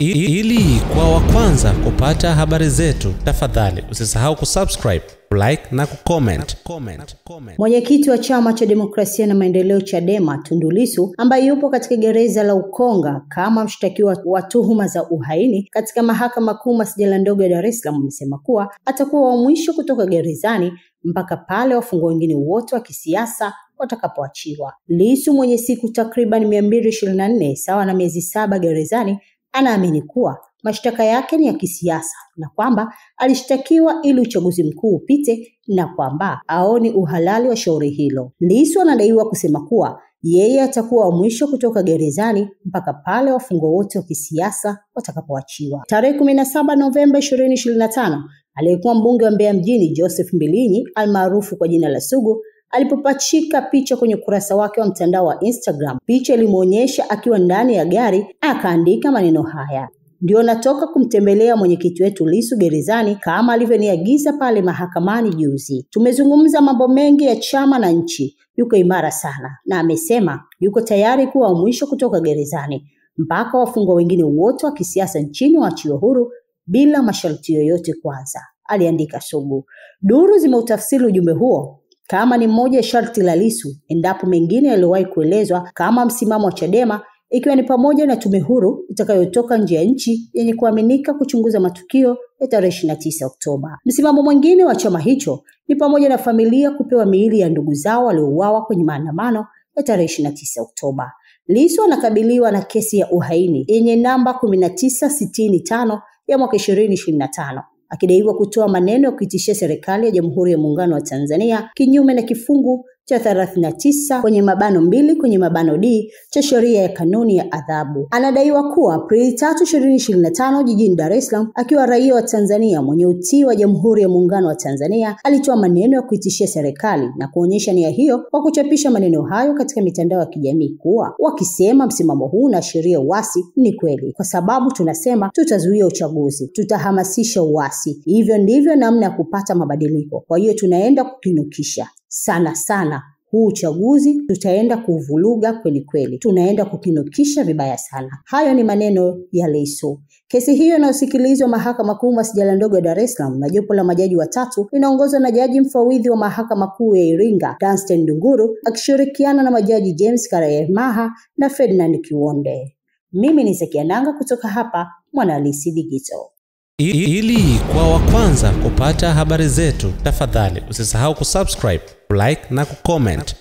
Ili kwa wa kwanza kupata habari zetu, tafadhali usisahau kusubscribe, like na kucomment. Mwenyekiti wa Chama cha Demokrasia na Maendeleo Chadema, Tundu Lissu, ambaye yupo katika gereza la Ukonga kama mshtakiwa wa tuhuma za uhaini katika Mahakama Kuu Masjala ndogo ya Dar es Salaam, amesema kuwa atakuwa wa mwisho kutoka gerezani mpaka pale wafungwa wengine wote wa kisiasa watakapoachiwa. Lissu mwenye siku takriban 224 sawa na miezi 7 gerezani anaamini kuwa mashtaka yake ni ya kisiasa na kwamba alishtakiwa ili uchaguzi mkuu upite na kwamba haoni uhalali wa shauri hilo. Lissu anadaiwa kusema kuwa yeye atakuwa wa mwisho kutoka gerezani mpaka pale wafungwa wote wa kisiasa watakapoachiwa. Tarehe 17 Novemba 2025, aliyekuwa mbunge wa Mbeya mjini Joseph Mbilinyi almaarufu kwa jina la Sugu alipopachika picha kwenye ukurasa wake wa mtandao wa Instagram. Picha ilimuonyesha akiwa ndani ya gari, akaandika maneno haya: "Ndio natoka kumtembelea mwenyekiti wetu Lissu gerezani kama alivyoniagiza pale mahakamani juzi. Tumezungumza mambo mengi ya chama na nchi. Yuko imara sana na amesema yuko tayari kuwa mwisho kutoka gerezani mpaka wafungwa wengine wote wa kisiasa nchini waachiwe huru bila masharti yoyote kwanza", aliandika Sugu. Duru zimeutafsiri ujumbe huo kama ni moja ya sharti la Lissu endapo mengine yaliwahi kuelezwa kama msimamo wa Chadema, ikiwa ni pamoja na tume huru itakayotoka nje ya nchi yenye kuaminika kuchunguza matukio ya tarehe 29 Oktoba. Msimamo mwingine wa chama hicho ni pamoja na familia kupewa miili ya ndugu zao waliouawa kwenye maandamano ya tarehe 29 Oktoba. Lissu anakabiliwa na kesi ya uhaini yenye namba 1965 ya mwaka 2025. Akidaiwa kutoa maneno ya kuitishia serikali ya Jamhuri ya Muungano wa Tanzania kinyume na kifungu cha 39 (2) cha sheria ya kanuni ya adhabu. Anadaiwa kuwa Aprili 3, 2025 jijini Dar es Salaam, akiwa raia wa Tanzania mwenye utii wa Jamhuri ya Muungano wa Tanzania, alitoa maneno ya kuitishia serikali na kuonyesha nia hiyo kwa kuchapisha maneno hayo katika mitandao ya kijamii kuwa wakisema msimamo huu unaashiria uasi. Ni kweli, kwa sababu tunasema tutazuia uchaguzi, tutahamasisha uasi. Hivyo ndivyo namna ya kupata mabadiliko. Kwa hiyo tunaenda kukinukisha sana huu uchaguzi, tutaenda kuvuruga kweli, tunaenda kukinukisha vibaya sana. Hayo ni maneno ya Lissu. Kesi hiyo inayosikilizwa Mahakama Kuu Masjala ndogo ya Dar es Salaam na jopo la majaji watatu inaongozwa na jaji mfawidhi wa Mahakama Kuu ya Iringa Danstan Ndunguru akishirikiana na majaji James Karayemaha na Ferdinand Kiwonde. Mimi ni Zakia Nanga kutoka hapa Mwanahalisi Digital. Ili kwa wa kwanza kupata habari zetu, tafadhali usisahau kusubscribe, like na kucomment.